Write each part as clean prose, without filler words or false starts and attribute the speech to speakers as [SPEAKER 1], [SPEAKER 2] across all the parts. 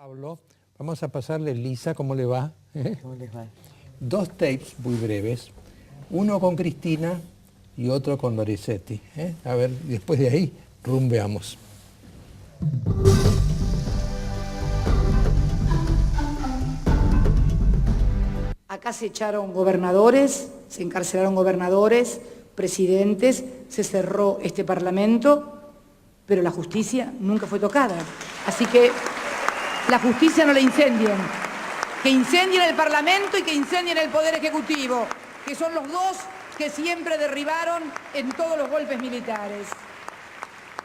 [SPEAKER 1] Pablo, vamos a pasarle, Lisa, ¿cómo le va?
[SPEAKER 2] ¿Cómo les va?
[SPEAKER 1] Dos tapes muy breves, uno con Cristina y otro con Lorenzetti. A ver, después de ahí, rumbeamos.
[SPEAKER 3] Acá se echaron gobernadores, se encarcelaron gobernadores, presidentes, se cerró este Parlamento, pero la justicia nunca fue tocada. Así que la justicia no la incendien. Que incendien el Parlamento y que incendien el Poder Ejecutivo, que son los dos que siempre derribaron en todos los golpes militares.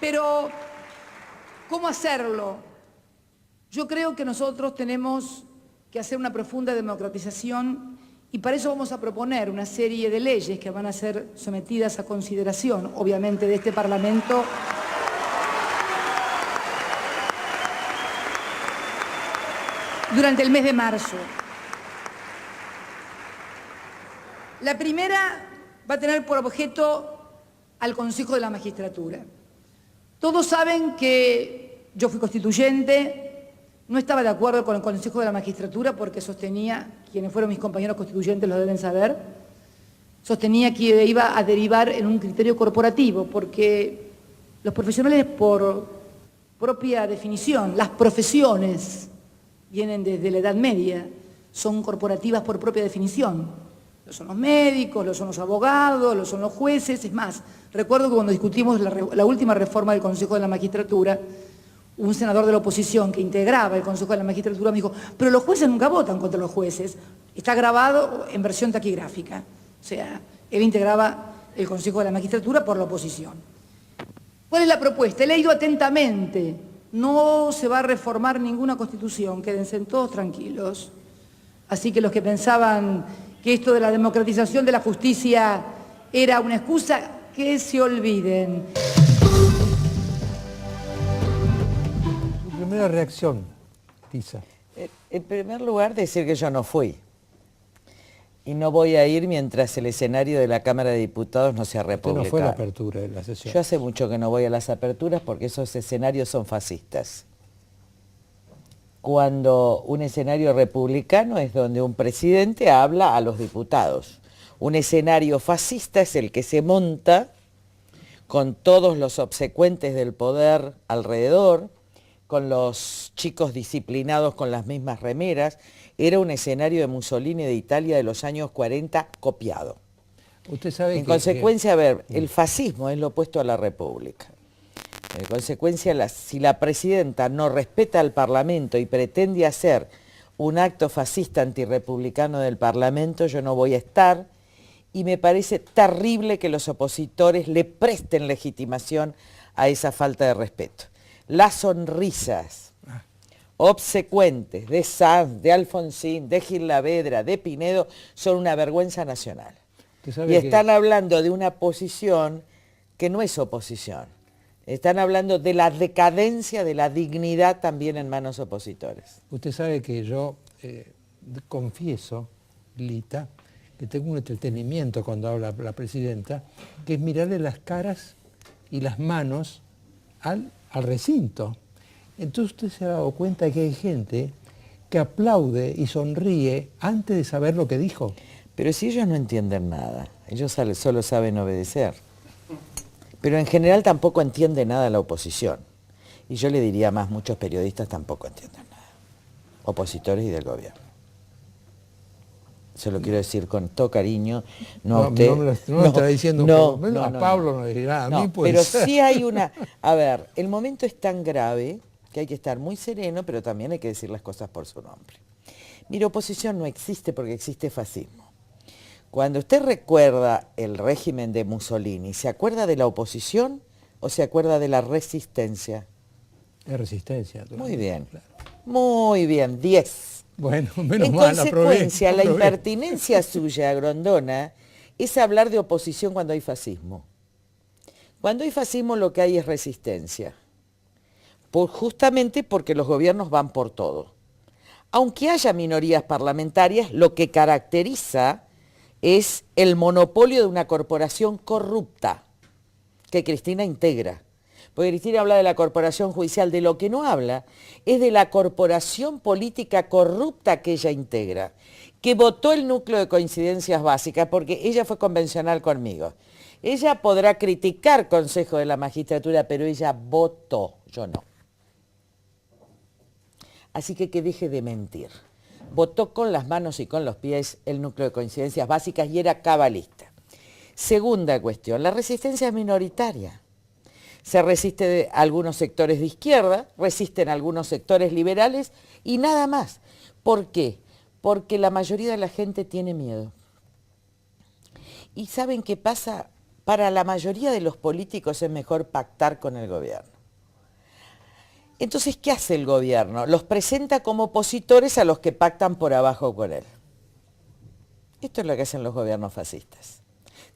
[SPEAKER 3] Pero, ¿cómo hacerlo? Yo creo que nosotros tenemos que hacer una profunda democratización y para eso vamos a proponer una serie de leyes que van a ser sometidas a consideración, obviamente, de este Parlamento. Durante el mes de marzo. La primera va a tener por objeto al Consejo de la Magistratura. Todos saben que yo fui constituyente, no estaba de acuerdo con el Consejo de la Magistratura porque sostenía, quienes fueron mis compañeros constituyentes lo deben saber, sostenía que iba a derivar en un criterio corporativo porque los profesionales por propia definición, las profesiones vienen desde la Edad Media, son corporativas por propia definición. Lo son los médicos, lo son los abogados, lo son los jueces. Es más, recuerdo que cuando discutimos la última reforma del Consejo de la Magistratura, un senador de la oposición que integraba el Consejo de la Magistratura me dijo, pero los jueces nunca votan contra los jueces. Está grabado en versión taquigráfica. O sea, él integraba el Consejo de la Magistratura por la oposición. ¿Cuál es la propuesta? He leído atentamente. No se va a reformar ninguna constitución, quédense todos tranquilos. Así que los que pensaban que esto de la democratización de la justicia era una excusa, que se olviden.
[SPEAKER 1] Tu primera reacción, Lisa.
[SPEAKER 2] En primer lugar, decir que yo no fui. Y no voy a ir mientras el escenario de la Cámara de Diputados no sea
[SPEAKER 1] Usted
[SPEAKER 2] republicano.
[SPEAKER 1] no fue a la apertura de la sesión.
[SPEAKER 2] Yo hace mucho que no voy a las aperturas porque esos escenarios son fascistas. Cuando un escenario republicano es donde un presidente habla a los diputados. Un escenario fascista es el que se monta con todos los obsecuentes del poder alrededor, con los chicos disciplinados con las mismas remeras. Era un escenario de Mussolini de Italia de los años 40 copiado.
[SPEAKER 1] Usted sabe
[SPEAKER 2] En consecuencia, a ver, el fascismo es lo opuesto a la república. En consecuencia, si la presidenta no respeta al Parlamento y pretende hacer un acto fascista antirrepublicano del Parlamento, yo no voy a estar, y me parece terrible que los opositores le presten legitimación a esa falta de respeto. Las sonrisas obsecuentes de Sanz, de Alfonsín, de Gil Lavedra, de Pinedo, son una vergüenza nacional. Y están hablando de una posición que no es oposición. Están hablando de la decadencia de la dignidad también en manos opositores.
[SPEAKER 1] Usted sabe que yo confieso, Lita, que tengo un entretenimiento cuando habla la presidenta, que es mirarle las caras y las manos al recinto. Entonces usted se ha dado cuenta de que hay gente que aplaude y sonríe antes de saber lo que dijo.
[SPEAKER 2] Pero si ellos no entienden nada, ellos solo saben obedecer. Pero en general tampoco entiende nada la oposición. Y yo le diría más, muchos periodistas tampoco entienden nada. Opositores y del gobierno. Se lo quiero decir con todo cariño. No a usted.
[SPEAKER 1] No está diciendo,
[SPEAKER 2] no,
[SPEAKER 1] a Pablo no dirá, a mí puede
[SPEAKER 2] pero
[SPEAKER 1] ser.
[SPEAKER 2] sí hay una... A ver, el momento es tan grave que hay que estar muy sereno, pero también hay que decir las cosas por su nombre. Mire, oposición no existe porque existe fascismo. Cuando usted recuerda el régimen de Mussolini, ¿se acuerda de la oposición o se acuerda de la resistencia?
[SPEAKER 1] Es resistencia.
[SPEAKER 2] Muy bien,
[SPEAKER 1] claro.
[SPEAKER 2] Muy bien, 10.
[SPEAKER 1] Bueno, menos
[SPEAKER 2] en
[SPEAKER 1] mal,
[SPEAKER 2] consecuencia, la
[SPEAKER 1] aprobé.
[SPEAKER 2] impertinencia suya, Grondona, es hablar de oposición cuando hay fascismo. Cuando hay fascismo lo que hay es resistencia. Justamente porque los gobiernos van por todo. Aunque haya minorías parlamentarias, lo que caracteriza es el monopolio de una corporación corrupta que Cristina integra. Porque Cristina habla de la corporación judicial, de lo que no habla es de la corporación política corrupta que ella integra, que votó el núcleo de coincidencias básicas, porque ella fue convencional conmigo. Ella podrá criticar Consejo de la Magistratura, pero ella votó, yo no. Así que deje de mentir. Votó con las manos y con los pies el núcleo de coincidencias básicas y era cabalista. Segunda cuestión, la resistencia es minoritaria. Se resiste de algunos sectores de izquierda, resisten algunos sectores liberales y nada más. ¿Por qué? Porque la mayoría de la gente tiene miedo. ¿Y saben qué pasa? Para la mayoría de los políticos es mejor pactar con el gobierno. Entonces, ¿qué hace el gobierno? Los presenta como opositores a los que pactan por abajo con él. Esto es lo que hacen los gobiernos fascistas.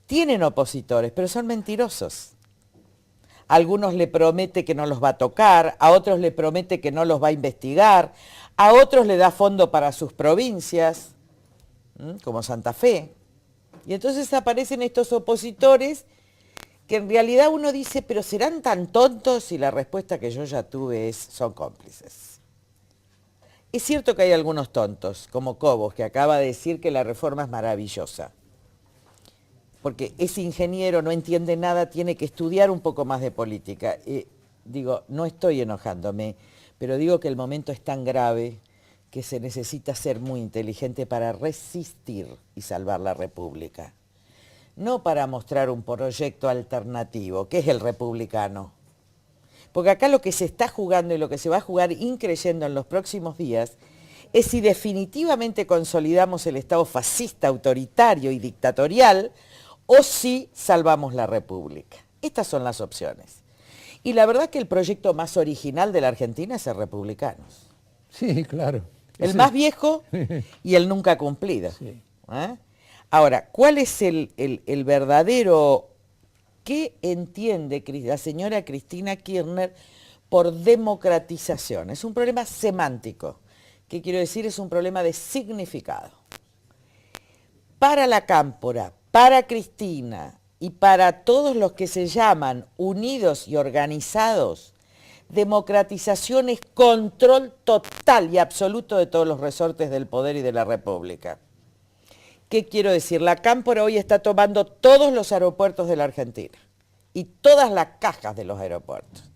[SPEAKER 2] Tienen opositores, pero son mentirosos. A algunos le promete que no los va a tocar, a otros le promete que no los va a investigar, a otros le da fondo para sus provincias, como Santa Fe. Y entonces aparecen estos opositores que en realidad uno dice, pero ¿serán tan tontos? Y la respuesta que yo ya tuve es, son cómplices. Es cierto que hay algunos tontos, como Cobos, que acaba de decir que la reforma es maravillosa. Porque ese ingeniero no entiende nada, tiene que estudiar un poco más de política. Digo, no estoy enojándome, pero digo que el momento es tan grave que se necesita ser muy inteligente para resistir y salvar la República. No para mostrar un proyecto alternativo, que es el republicano. Porque acá lo que se está jugando y lo que se va a jugar increyendo en los próximos días es si definitivamente consolidamos el Estado fascista, autoritario y dictatorial o si salvamos la República. Estas son las opciones. Y la verdad que el proyecto más original de la Argentina es ser republicanos.
[SPEAKER 1] Sí, claro.
[SPEAKER 2] El más viejo y el nunca cumplido.
[SPEAKER 1] Sí.
[SPEAKER 2] Ahora, ¿cuál es el verdadero, qué entiende la señora Cristina Kirchner por democratización? Es un problema semántico. ¿Qué quiero decir? Es un problema de significado. Para la Cámpora, para Cristina y para todos los que se llaman unidos y organizados, democratización es control total y absoluto de todos los resortes del poder y de la República. ¿Qué quiero decir? La Cámpora hoy está tomando todos los aeropuertos de la Argentina y todas las cajas de los aeropuertos.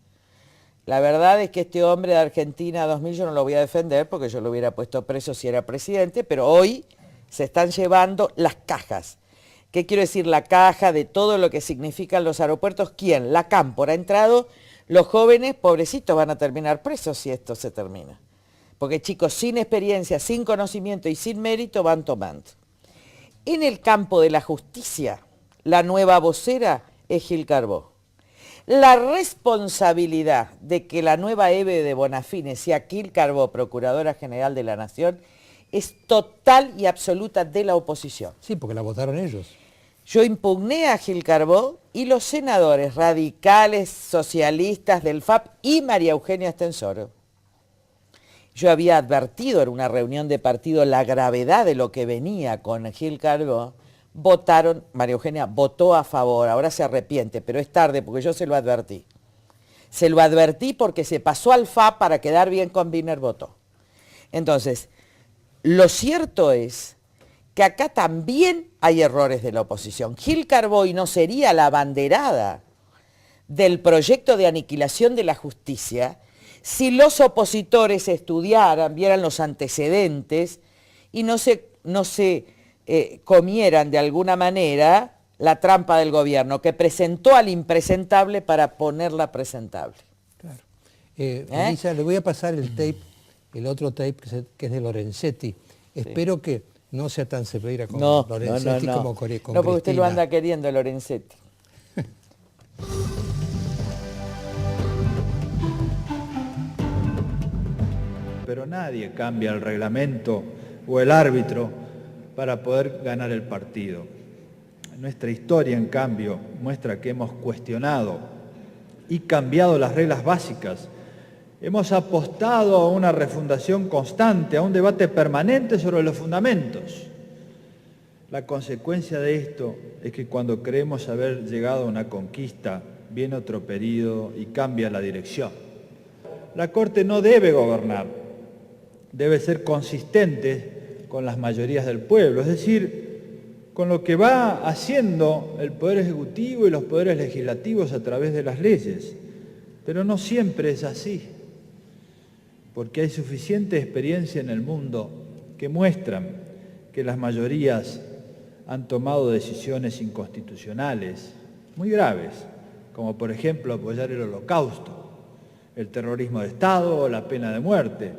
[SPEAKER 2] La verdad es que este hombre de Argentina 2000 yo no lo voy a defender porque yo lo hubiera puesto preso si era presidente, pero hoy se están llevando las cajas. ¿Qué quiero decir? La caja de todo lo que significan los aeropuertos. ¿Quién? La Cámpora. Ha entrado, los jóvenes, pobrecitos, van a terminar presos si esto se termina. Porque chicos sin experiencia, sin conocimiento y sin mérito van tomando. En el campo de la justicia, la nueva vocera es Gil Carbó. La responsabilidad de que la nueva Eve de Bonafini sea Gil Carbó, Procuradora General de la Nación, es total y absoluta de la oposición.
[SPEAKER 1] Sí, porque la votaron ellos.
[SPEAKER 2] Yo impugné a Gil Carbó y los senadores radicales, socialistas del FAP y María Eugenia Stensoro. Yo había advertido en una reunión de partido la gravedad de lo que venía con Gil Carbó. Votaron, María Eugenia votó a favor, ahora se arrepiente, pero es tarde porque yo se lo advertí. Se lo advertí porque se pasó al FAP para quedar bien con Wiener, votó. Entonces, lo cierto es que acá también hay errores de la oposición. Gil Carbó no sería la abanderada del proyecto de aniquilación de la justicia si los opositores estudiaran, vieran los antecedentes y no se comieran de alguna manera la trampa del gobierno, que presentó al impresentable para ponerla presentable.
[SPEAKER 1] Claro. Elisa, le voy a pasar el tape, el otro tape que es de Lorenzetti. Espero que no sea tan severa con Lorenzetti como con Cristina.
[SPEAKER 2] No, porque usted lo anda queriendo, Lorenzetti.
[SPEAKER 4] Pero nadie cambia el reglamento o el árbitro para poder ganar el partido. Nuestra historia, en cambio, muestra que hemos cuestionado y cambiado las reglas básicas. Hemos apostado a una refundación constante, a un debate permanente sobre los fundamentos. La consecuencia de esto es que cuando creemos haber llegado a una conquista, viene otro periodo y cambia la dirección. La Corte no debe gobernar, debe ser consistente con las mayorías del pueblo, es decir, con lo que va haciendo el Poder Ejecutivo y los poderes legislativos a través de las leyes. Pero no siempre es así, porque hay suficiente experiencia en el mundo que muestran que las mayorías han tomado decisiones inconstitucionales muy graves, como por ejemplo apoyar el Holocausto, el terrorismo de Estado o la pena de muerte.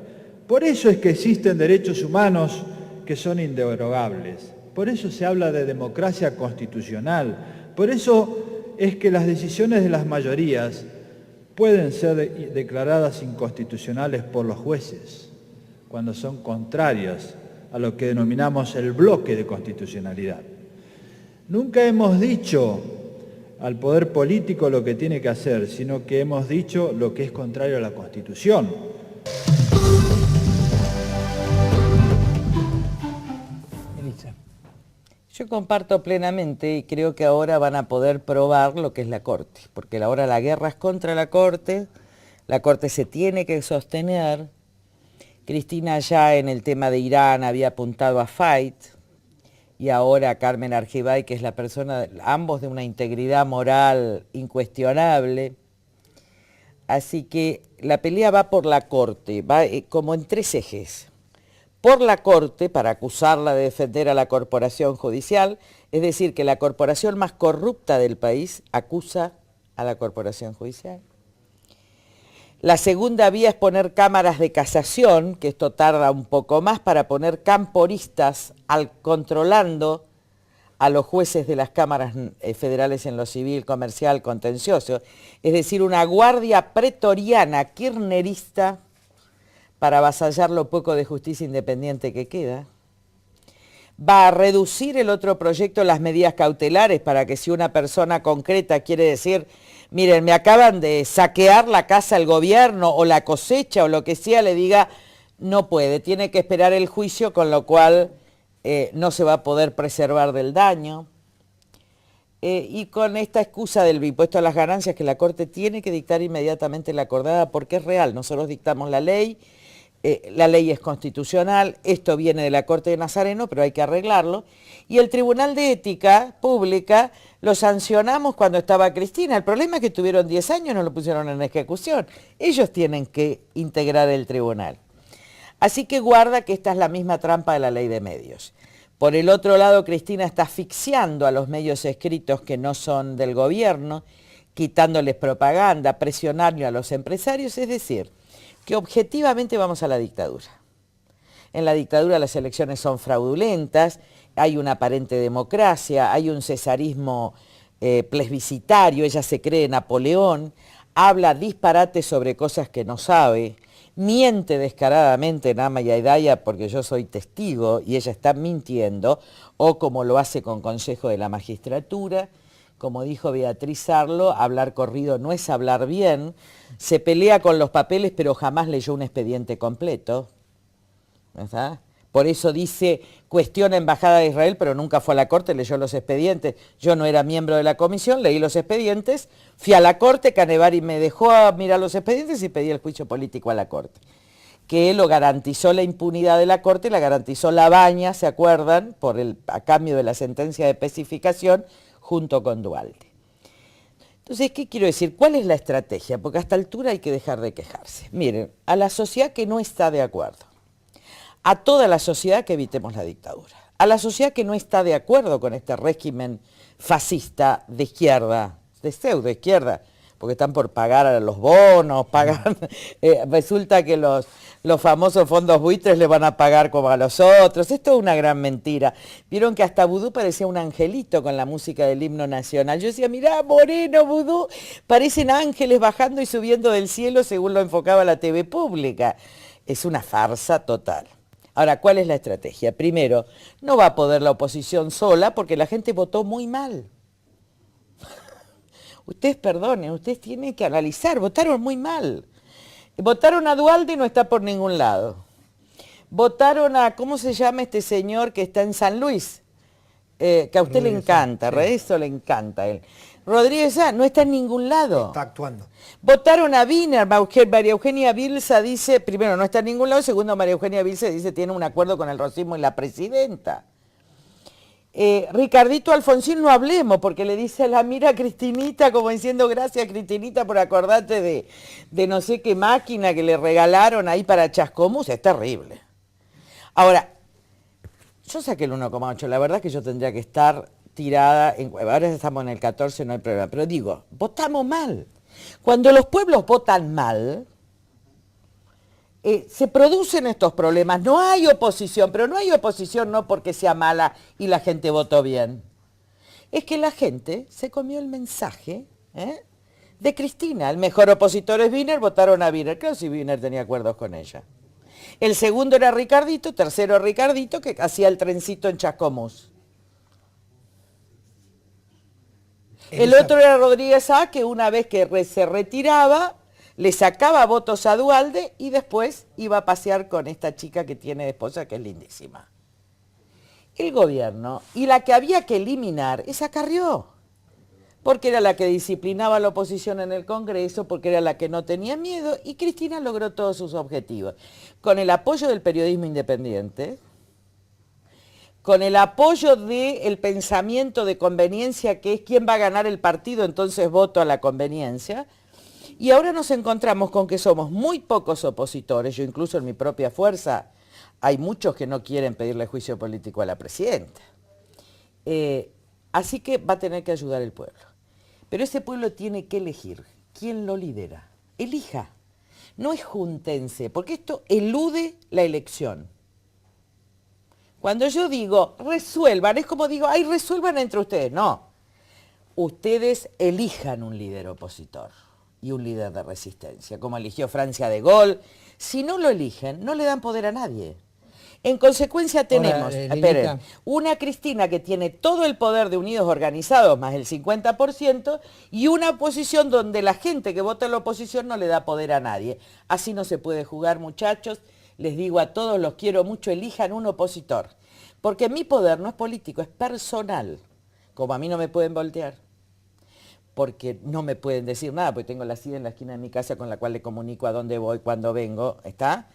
[SPEAKER 4] Por eso es que existen derechos humanos que son inderogables. Por eso se habla de democracia constitucional. Por eso es que las decisiones de las mayorías pueden ser declaradas inconstitucionales por los jueces cuando son contrarias a lo que denominamos el bloque de constitucionalidad. Nunca hemos dicho al poder político lo que tiene que hacer, sino que hemos dicho lo que es contrario a la Constitución.
[SPEAKER 1] Elisa.
[SPEAKER 2] Yo comparto plenamente y creo que ahora van a poder probar lo que es la Corte, porque ahora la guerra es contra la Corte se tiene que sostener. Cristina ya en el tema de Irán había apuntado a Fait, y ahora Carmen Argibay, que es la persona, ambos de una integridad moral incuestionable. Así que la pelea va por la Corte, va como en tres ejes. Por la Corte, para acusarla de defender a la corporación judicial, es decir, que la corporación más corrupta del país acusa a la corporación judicial. La segunda vía es poner cámaras de casación, que esto tarda un poco más, para poner camporistas controlando a los jueces de las cámaras federales en lo civil, comercial, contencioso, es decir, una guardia pretoriana kirchnerista para avasallar lo poco de justicia independiente que queda. Va a reducir el otro proyecto las medidas cautelares para que si una persona concreta quiere decir, miren, me acaban de saquear la casa el gobierno o la cosecha o lo que sea, le diga, no puede, tiene que esperar el juicio, con lo cual no se va a poder preservar del daño. Y con esta excusa del impuesto a las ganancias que la Corte tiene que dictar inmediatamente la acordada porque es real, nosotros dictamos la ley es constitucional, esto viene de la Corte de Nazareno, pero hay que arreglarlo, y el Tribunal de Ética Pública lo sancionamos cuando estaba Cristina, el problema es que tuvieron 10 años, no lo pusieron en ejecución, ellos tienen que integrar el tribunal. Así que guarda que esta es la misma trampa de la ley de medios. Por el otro lado, Cristina está asfixiando a los medios escritos que no son del gobierno, quitándoles propaganda, presionando a los empresarios, es decir, que objetivamente vamos a la dictadura. En la dictadura las elecciones son fraudulentas, hay una aparente democracia, hay un cesarismo plebiscitario, ella se cree Napoleón, habla disparate sobre cosas que no sabe, miente descaradamente en Ama y Aidaya porque yo soy testigo y ella está mintiendo, o como lo hace con consejo de la magistratura. Como dijo Beatriz Arlo, hablar corrido no es hablar bien, se pelea con los papeles pero jamás leyó un expediente completo, ¿verdad? Por eso dice, cuestiona Embajada de Israel, pero nunca fue a la Corte, leyó los expedientes. Yo no era miembro de la comisión, leí los expedientes, fui a la Corte, Canevari me dejó a mirar los expedientes y pedí el juicio político a la Corte. Que lo garantizó la impunidad de la Corte, la garantizó Labaña, ¿se acuerdan? A cambio de la sentencia de especificación, junto con Duhalde. Entonces, ¿qué quiero decir? ¿Cuál es la estrategia? Porque a esta altura hay que dejar de quejarse. Miren, a la sociedad que no está de acuerdo, a toda la sociedad que evitemos la dictadura, a la sociedad que no está de acuerdo con este régimen fascista de izquierda, de pseudo izquierda, porque están por pagar a los bonos, resulta que los famosos fondos buitres le van a pagar como a los otros, esto es una gran mentira. Vieron que hasta Vudú parecía un angelito con la música del himno nacional. Yo decía, mirá, Moreno, Vudú, parecen ángeles bajando y subiendo del cielo según lo enfocaba la TV pública. Es una farsa total. Ahora, ¿cuál es la estrategia? Primero, no va a poder la oposición sola porque la gente votó muy mal. Ustedes perdonen, ustedes tienen que analizar, votaron muy mal. Votaron a Duhalde y no está por ningún lado. Votaron a, ¿cómo se llama este señor que está en San Luis? Que a usted le encanta,
[SPEAKER 1] sí.
[SPEAKER 2] Rezo le encanta a él. Rodríguez Sá no está en ningún lado.
[SPEAKER 5] Está actuando.
[SPEAKER 2] Votaron a Wiener, María Eugenia Bilsa dice, primero no está en ningún lado, segundo María Eugenia Bilsa dice tiene un acuerdo con el rosismo y la presidenta. Ricardito Alfonsín no hablemos, porque le dice a la mira Cristinita, como diciendo gracias Cristinita por acordarte de no sé qué máquina que le regalaron ahí para Chascomús, es terrible. Ahora, yo saqué el 1,8, la verdad es que yo tendría que estar tirada, ahora estamos en el 14, no hay problema, pero digo, votamos mal. Cuando los pueblos votan mal, se producen estos problemas. No hay oposición, pero no hay oposición no porque sea mala y la gente votó bien. Es que la gente se comió el mensaje de Cristina. El mejor opositor es Wiener, votaron a Wiener. Claro, si Wiener tenía acuerdos con ella. El segundo era Ricardito, tercero Ricardito, que hacía el trencito en Chascomús. El otro era Rodríguez Sá, que una vez que se retiraba, le sacaba votos a Duhalde y después iba a pasear con esta chica que tiene de esposa, que es lindísima. El gobierno, y la que había que eliminar, esa Carrió, porque era la que disciplinaba a la oposición en el Congreso, porque era la que no tenía miedo, y Cristina logró todos sus objetivos. Con el apoyo del periodismo independiente, con el apoyo del pensamiento de conveniencia, que es quién va a ganar el partido, entonces voto a la conveniencia. Y ahora nos encontramos con que somos muy pocos opositores, yo incluso en mi propia fuerza, hay muchos que no quieren pedirle juicio político a la presidenta. Así que va a tener que ayudar el pueblo. Pero ese pueblo tiene que elegir quién lo lidera. Elija. No es júntense, porque esto elude la elección. Cuando yo digo resuelvan, es como digo, ay, resuelvan entre ustedes. No. Ustedes elijan un líder opositor y un líder de resistencia, como eligió Francia de Gaulle. Si no lo eligen, no le dan poder a nadie. En consecuencia tenemos, esperen, una Cristina que tiene todo el poder de Unidos Organizados, más el 50%, y una oposición donde la gente que vota en la oposición no le da poder a nadie. Así no se puede jugar, muchachos. Les digo a todos, los quiero mucho, elijan un opositor. Porque mi poder no es político, es personal. Como a mí no me pueden voltear, porque no me pueden decir nada, porque tengo la silla en la esquina de mi casa con la cual le comunico a dónde voy, cuándo vengo, ¿está?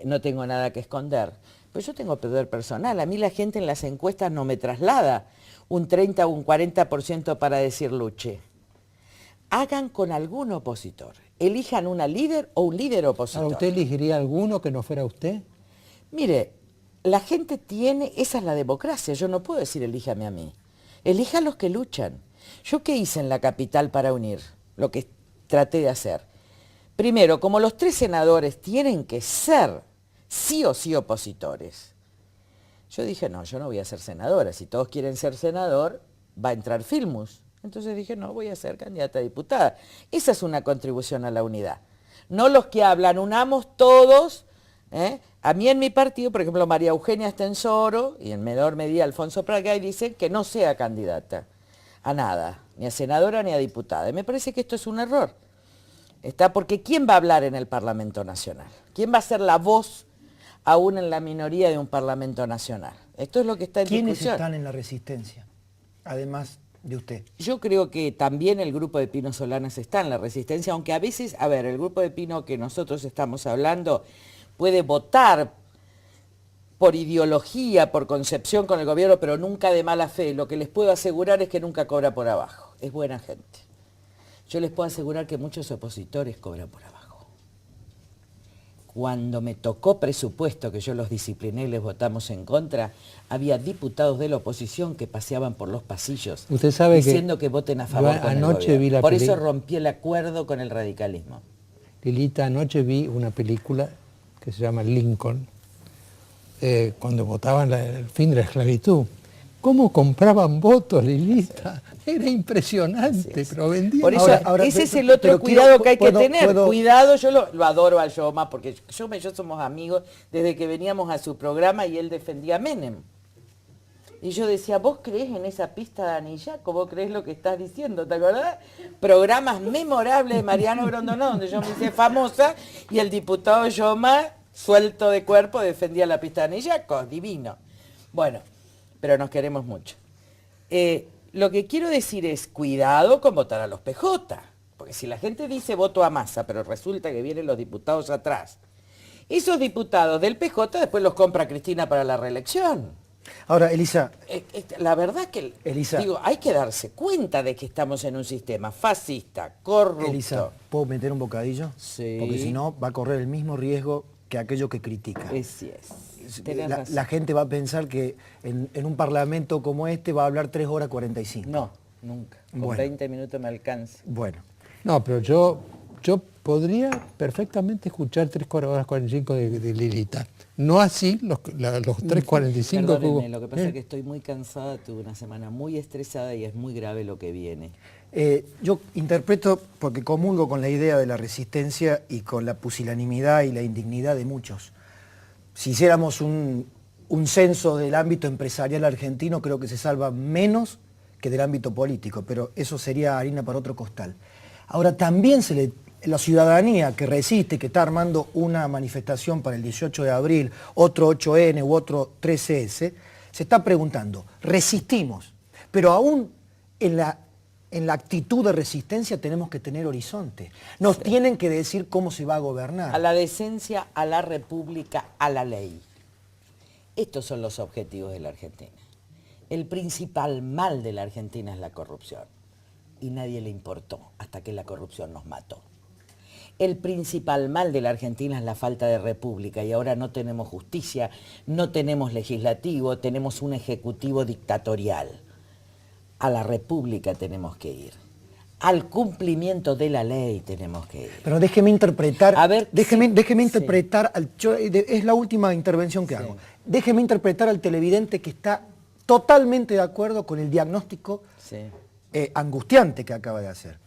[SPEAKER 2] No tengo nada que esconder. Pues yo tengo poder personal. A mí la gente en las encuestas no me traslada un 30 o un 40% para decir luche. Hagan con algún opositor. Elijan una líder o un líder opositor.
[SPEAKER 1] ¿Ahora usted elegiría alguno que no fuera usted?
[SPEAKER 2] Mire, la gente tiene, esa es la democracia, yo no puedo decir elíjame a mí. Elija a los que luchan. ¿Yo qué hice en la capital para unir? Lo que traté de hacer. Primero, como los 3 senadores tienen que ser sí o sí opositores, yo dije, no, yo no voy a ser senadora. Si todos quieren ser senador, va a entrar Filmus. Entonces dije, no, voy a ser candidata a diputada. Esa es una contribución a la unidad. No los que hablan, unamos todos. A mí en mi partido, por ejemplo, María Eugenia Estensoro y en menor medida Alfonso Pratgay dicen que no sea candidata a nada, ni a senadora ni a diputada. Y me parece que esto es un error. Porque ¿quién va a hablar en el Parlamento Nacional? ¿Quién va a ser la voz aún en la minoría de un Parlamento Nacional? Esto es lo que está en discusión.
[SPEAKER 5] ¿Quiénes están en la resistencia, además de usted?
[SPEAKER 2] Yo creo que también el grupo de Pino Solanas está en la resistencia, aunque a veces, a ver, el grupo de Pino que nosotros estamos hablando puede votar por ideología, por concepción con el gobierno, pero nunca de mala fe. Lo que les puedo asegurar es que nunca cobra por abajo. Es buena gente. Yo les puedo asegurar que muchos opositores cobran por abajo. Cuando me tocó presupuesto, que yo los discipliné y les votamos en contra, había diputados de la oposición que paseaban por los pasillos
[SPEAKER 1] Usted sabe
[SPEAKER 2] diciendo que voten a favor con el gobierno. Por eso rompí el acuerdo con el radicalismo.
[SPEAKER 1] Lilita, anoche vi una película que se llama Lincoln, cuando votaban el fin de la esclavitud. ¿Cómo compraban votos, Lilita? Era impresionante, pero vendían.
[SPEAKER 2] Por eso, ese es el otro cuidado que hay que tener. Cuidado, yo lo adoro a Yoma, porque Yoma y yo somos amigos desde que veníamos a su programa y él defendía a Menem. Y yo decía, ¿vos creés en esa pista de Anillaco? ¿Vos creés lo que estás diciendo? ¿Te acordás? Programas memorables de Mariano Grondonó, donde yo me hice famosa, y el diputado Yoma, suelto de cuerpo, defendía la pista de Anillaco. Divino. Bueno, pero nos queremos mucho. Lo que quiero decir es, cuidado con votar a los PJ, porque si la gente dice voto a Massa, pero resulta que vienen los diputados atrás, esos diputados del PJ después los compra Cristina para la reelección.
[SPEAKER 5] Ahora, Elisa,
[SPEAKER 2] La verdad que,
[SPEAKER 5] Elisa,
[SPEAKER 2] digo, hay que darse cuenta de que estamos en un sistema fascista, corrupto.
[SPEAKER 5] Elisa, ¿puedo meter un bocadillo?
[SPEAKER 2] Sí.
[SPEAKER 5] Porque si no, va a correr el mismo riesgo que aquello que critica.
[SPEAKER 2] Así es. Tenés razón.
[SPEAKER 5] La gente va a pensar que en un parlamento como este va a hablar 3 horas 45.
[SPEAKER 2] No, nunca. Con
[SPEAKER 5] Bueno.
[SPEAKER 2] 20 minutos me alcanza.
[SPEAKER 5] Bueno,
[SPEAKER 1] No, pero yo podría perfectamente escuchar 3 horas 45 de Lilita. No así los 3:45 que hubo.
[SPEAKER 2] Perdónenme, lo que pasa es que estoy muy cansada, tuve una semana muy estresada y es muy grave lo que viene.
[SPEAKER 5] yo interpreto, porque comulgo con la idea de la resistencia y con la pusilanimidad y la indignidad de muchos. Si hiciéramos un censo del ámbito empresarial argentino, creo que se salva menos que del ámbito político, pero eso sería harina para otro costal. Ahora, también la ciudadanía que resiste, que está armando una manifestación para el 18 de abril, otro 8N u otro 13S, se está preguntando, resistimos, pero aún en la actitud de resistencia tenemos que tener horizonte. Nos tienen que decir cómo se va a gobernar.
[SPEAKER 2] A la decencia, a la república, a la ley. Estos son los objetivos de la Argentina. El principal mal de la Argentina es la corrupción. Y nadie le importó hasta que la corrupción nos mató. El principal mal de la Argentina es la falta de república y ahora no tenemos justicia, no tenemos legislativo, tenemos un ejecutivo dictatorial. A la república tenemos que ir. Al cumplimiento de la ley tenemos que ir.
[SPEAKER 5] Pero déjeme interpretar,
[SPEAKER 2] A ver,
[SPEAKER 5] déjeme
[SPEAKER 2] sí.
[SPEAKER 5] interpretar, es la última intervención que hago. Déjeme interpretar al televidente que está totalmente de acuerdo con el diagnóstico
[SPEAKER 2] Sí.
[SPEAKER 5] angustiante que acaba de hacer.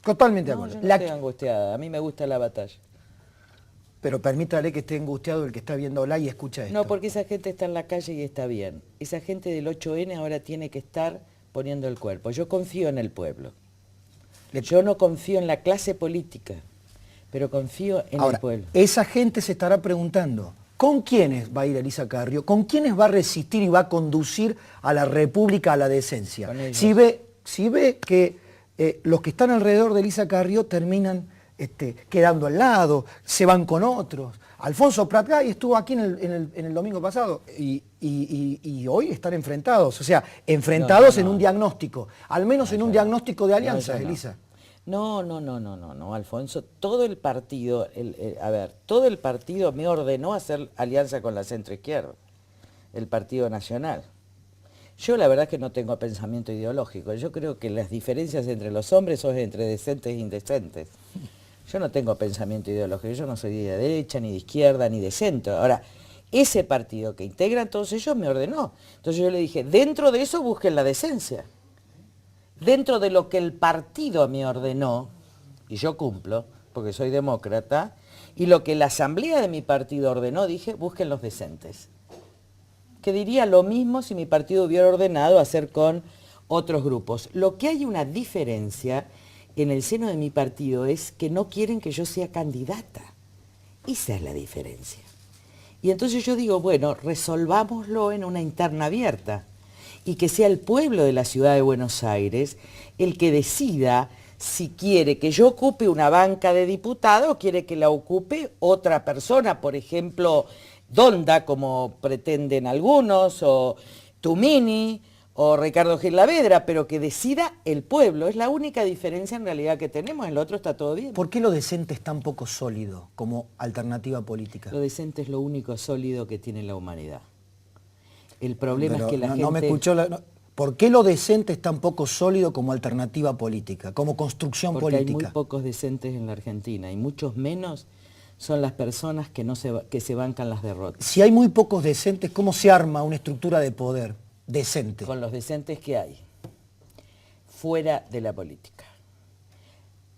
[SPEAKER 5] Totalmente de
[SPEAKER 2] No,
[SPEAKER 5] acuerdo.
[SPEAKER 2] yo no estoy angustiada, a mí me gusta la batalla.
[SPEAKER 5] Pero permítale que esté angustiado el que está viéndola y escucha esto.
[SPEAKER 2] No, porque esa gente está en la calle y está bien. Esa gente del 8N ahora tiene que estar poniendo el cuerpo. Yo confío en el pueblo. Yo no confío en la clase política, pero confío en
[SPEAKER 5] Ahora,
[SPEAKER 2] el pueblo.
[SPEAKER 5] esa gente se estará preguntando, ¿con quiénes va a ir Elisa Carrió? ¿Con quiénes va a resistir y va a conducir a la república a la decencia?
[SPEAKER 2] Con ellos.
[SPEAKER 5] Si ve que los que están alrededor de Elisa Carrió terminan quedando al lado, se van con otros. Alfonso Prat estuvo aquí en el domingo pasado y hoy están enfrentados, o sea, enfrentados en un diagnóstico, al menos en un diagnóstico de alianzas, Elisa.
[SPEAKER 2] No, Alfonso, todo el partido, todo el partido me ordenó hacer alianza con la centroizquierda, el Partido Nacional. Yo la verdad es que no tengo pensamiento ideológico, yo creo que las diferencias entre los hombres son entre decentes e indecentes. Yo no tengo pensamiento ideológico, yo no soy ni de derecha, ni de izquierda, ni de centro. Ahora, ese partido que integra todos ellos me ordenó. Entonces yo le dije, dentro de eso busquen la decencia. Dentro de lo que el partido me ordenó, y yo cumplo, porque soy demócrata, y lo que la asamblea de mi partido ordenó, dije, busquen los decentes. Que diría lo mismo si mi partido hubiera ordenado hacer con otros grupos. Lo que hay una diferencia en el seno de mi partido es que no quieren que yo sea candidata. Esa es la diferencia. Y entonces yo digo, bueno, resolvámoslo en una interna abierta y que sea el pueblo de la ciudad de Buenos Aires el que decida si quiere que yo ocupe una banca de diputado o quiere que la ocupe otra persona, por ejemplo, Donda, como pretenden algunos, o Tumini, o Ricardo Gil Lavedra, pero que decida el pueblo. Es la única diferencia en realidad que tenemos, en lo otro está todo bien.
[SPEAKER 5] ¿Por qué lo decente es tan poco sólido como alternativa política?
[SPEAKER 2] Lo decente es lo único sólido que tiene la humanidad. El problema
[SPEAKER 5] Pero
[SPEAKER 2] es que la gente...
[SPEAKER 5] No me escuchó ¿por qué lo decente es tan poco sólido como alternativa política, como construcción
[SPEAKER 2] Porque
[SPEAKER 5] política?
[SPEAKER 2] hay muy pocos decentes en la Argentina y muchos menos son las personas que se bancan las derrotas.
[SPEAKER 5] Si hay muy pocos decentes, ¿cómo se arma una estructura de poder decente?
[SPEAKER 2] Con los decentes que hay, fuera de la política.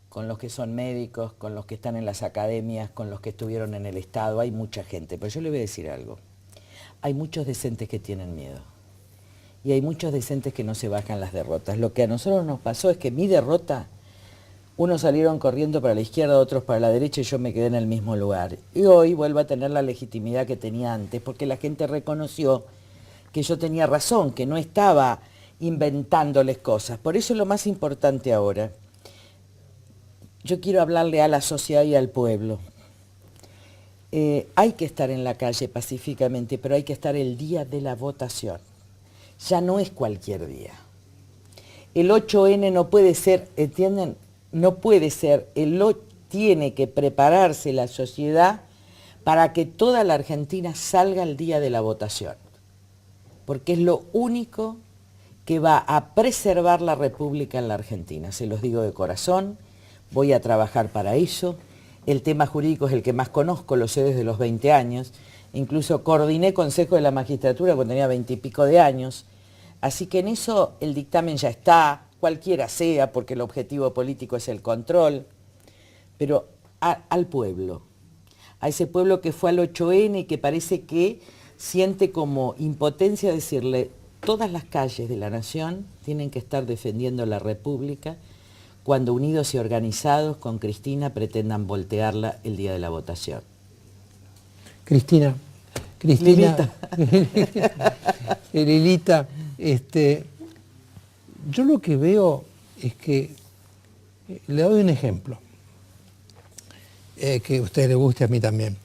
[SPEAKER 2] Con los que son médicos, con los que están en las academias, con los que estuvieron en el Estado, hay mucha gente. Pero yo le voy a decir algo. Hay muchos decentes que tienen miedo. Y hay muchos decentes que no se bajan las derrotas. Lo que a nosotros nos pasó es que mi derrota, unos salieron corriendo para la izquierda, otros para la derecha y yo me quedé en el mismo lugar. Y hoy vuelvo a tener la legitimidad que tenía antes, porque la gente reconoció que yo tenía razón, que no estaba inventándoles cosas. Por eso lo más importante ahora, yo quiero hablarle a la sociedad y al pueblo. Hay que estar en la calle pacíficamente, pero hay que estar el día de la votación. Ya no es cualquier día. El 8N no puede ser, ¿entienden? No puede ser, tiene que prepararse la sociedad para que toda la Argentina salga el día de la votación, porque es lo único que va a preservar la República en la Argentina. Se los digo de corazón, voy a trabajar para eso. El tema jurídico es el que más conozco, lo sé desde los 20 años. Incluso coordiné Consejo de la Magistratura cuando tenía 20 y pico de años. Así que en eso el dictamen ya está, cualquiera sea, porque el objetivo político es el control. Pero al pueblo, a ese pueblo que fue al 8N y que parece que siente como impotencia decirle, todas las calles de la nación tienen que estar defendiendo la República cuando unidos y organizados con Cristina pretendan voltearla el día de la votación.
[SPEAKER 1] Cristina, Lilita, yo lo que veo es que, le doy un ejemplo, que a usted le guste, a mí también.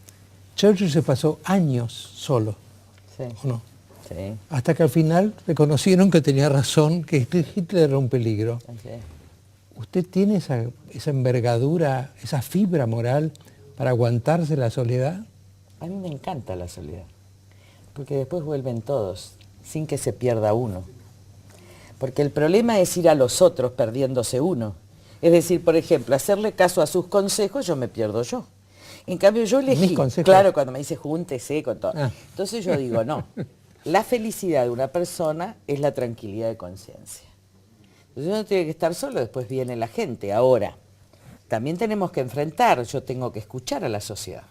[SPEAKER 1] Churchill se pasó años solo,
[SPEAKER 2] Sí.
[SPEAKER 1] ¿o no?
[SPEAKER 2] Sí.
[SPEAKER 1] Hasta que al final reconocieron que tenía razón, que Hitler era un peligro.
[SPEAKER 2] Sí.
[SPEAKER 1] ¿Usted tiene esa envergadura, esa fibra moral para aguantarse la soledad?
[SPEAKER 2] A mí me encanta la soledad, porque después vuelven todos, sin que se pierda uno. Porque el problema es ir a los otros perdiéndose uno. Es decir, por ejemplo, hacerle caso a sus consejos, yo me pierdo yo. En cambio, yo elegí, claro, cuando me dice júntese con todo. Entonces yo digo, no, la felicidad de una persona es la tranquilidad de conciencia. Entonces uno tiene que estar solo, después viene la gente. Ahora, también tenemos que enfrentar, yo tengo que escuchar a la sociedad.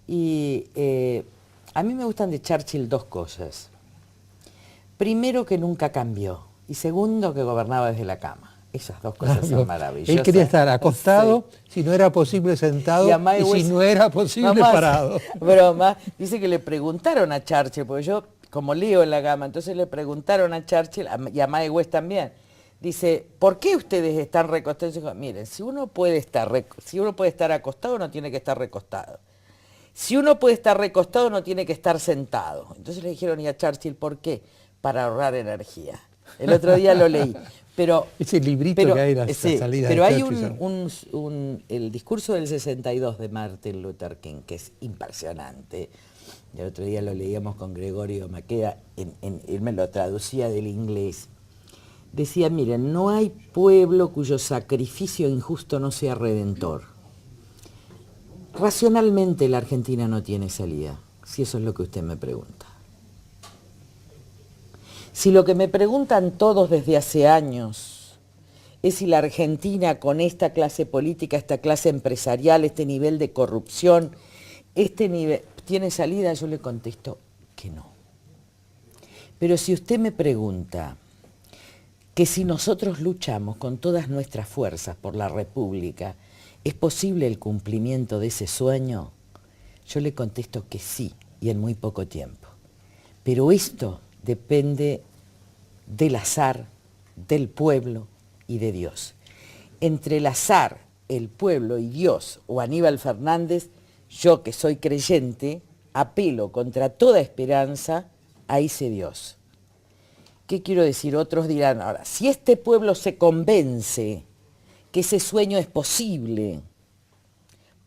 [SPEAKER 2] Y a mí me gustan de Churchill dos cosas. Primero, que nunca cambió. Y segundo, que gobernaba desde la cama. Esas dos cosas son maravillosas.
[SPEAKER 1] Él quería estar acostado, sí, si no era posible sentado, y si no era posible parado.
[SPEAKER 2] Broma, dice que le preguntaron a Churchill, porque yo, como leo en la gama, entonces le preguntaron a Churchill, y a Mae West también, dice, ¿por qué ustedes están recostados? Y dijo, miren, si uno puede estar acostado, no tiene que estar recostado. Si uno puede estar recostado, no tiene que estar sentado. Entonces le dijeron, ¿y a Churchill por qué? Para ahorrar energía. El otro día lo leí. Pero,
[SPEAKER 1] ese librito que hay, la salida
[SPEAKER 2] pero
[SPEAKER 1] de
[SPEAKER 2] hay el discurso del 62 de Martin Luther King, que es impresionante. El otro día lo leíamos con Gregorio Maqueda, él me lo traducía del inglés. Decía, miren, no hay pueblo cuyo sacrificio injusto no sea redentor. Racionalmente la Argentina no tiene salida, si eso es lo que usted me pregunta. Si lo que me preguntan todos desde hace años es si la Argentina con esta clase política, esta clase empresarial, este nivel de corrupción, este nivel, ¿tiene salida? Yo le contesto que no. Pero si usted me pregunta que si nosotros luchamos con todas nuestras fuerzas por la República, ¿es posible el cumplimiento de ese sueño? Yo le contesto que sí, y en muy poco tiempo. Pero esto depende del azar, del pueblo y de Dios. Entre el azar, el pueblo y Dios, o Aníbal Fernández, yo que soy creyente, apelo contra toda esperanza a ese Dios. ¿Qué quiero decir? Otros dirán, ahora, si este pueblo se convence que ese sueño es posible,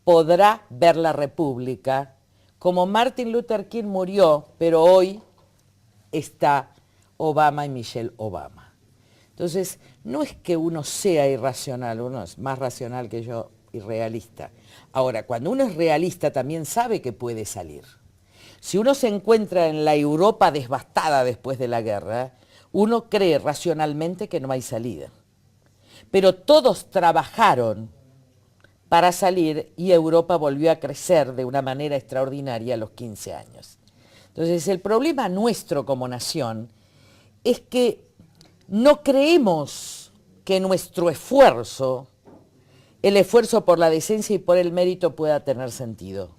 [SPEAKER 2] podrá ver la República, como Martin Luther King murió, pero hoy está Obama y Michelle Obama. Entonces, no es que uno sea irracional, uno es más racional que yo y realista. Ahora, cuando uno es realista también sabe que puede salir. Si uno se encuentra en la Europa devastada después de la guerra, uno cree racionalmente que no hay salida. Pero todos trabajaron para salir y Europa volvió a crecer de una manera extraordinaria a los 15 años. Entonces, el problema nuestro como nación es que no creemos que nuestro esfuerzo, el esfuerzo por la decencia y por el mérito pueda tener sentido.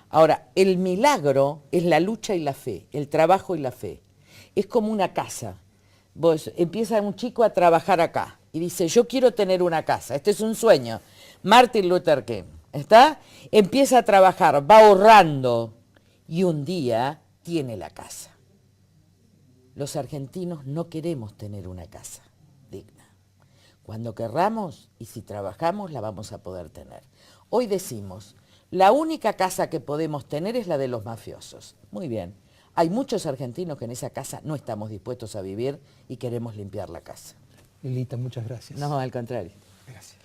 [SPEAKER 2] Ahora, el milagro es la lucha y la fe, el trabajo y la fe. Es como una casa. Vos empieza un chico a trabajar acá y dice, yo quiero tener una casa, este es un sueño. Martin Luther King, ¿está? Empieza a trabajar, va ahorrando y un día tiene la casa. Los argentinos no queremos tener una casa digna. Cuando querramos y si trabajamos la vamos a poder tener. Hoy decimos, la única casa que podemos tener es la de los mafiosos. Muy bien, hay muchos argentinos que en esa casa no estamos dispuestos a vivir y queremos limpiar la casa.
[SPEAKER 1] Lilita, muchas gracias.
[SPEAKER 2] No, al contrario.
[SPEAKER 5] Gracias.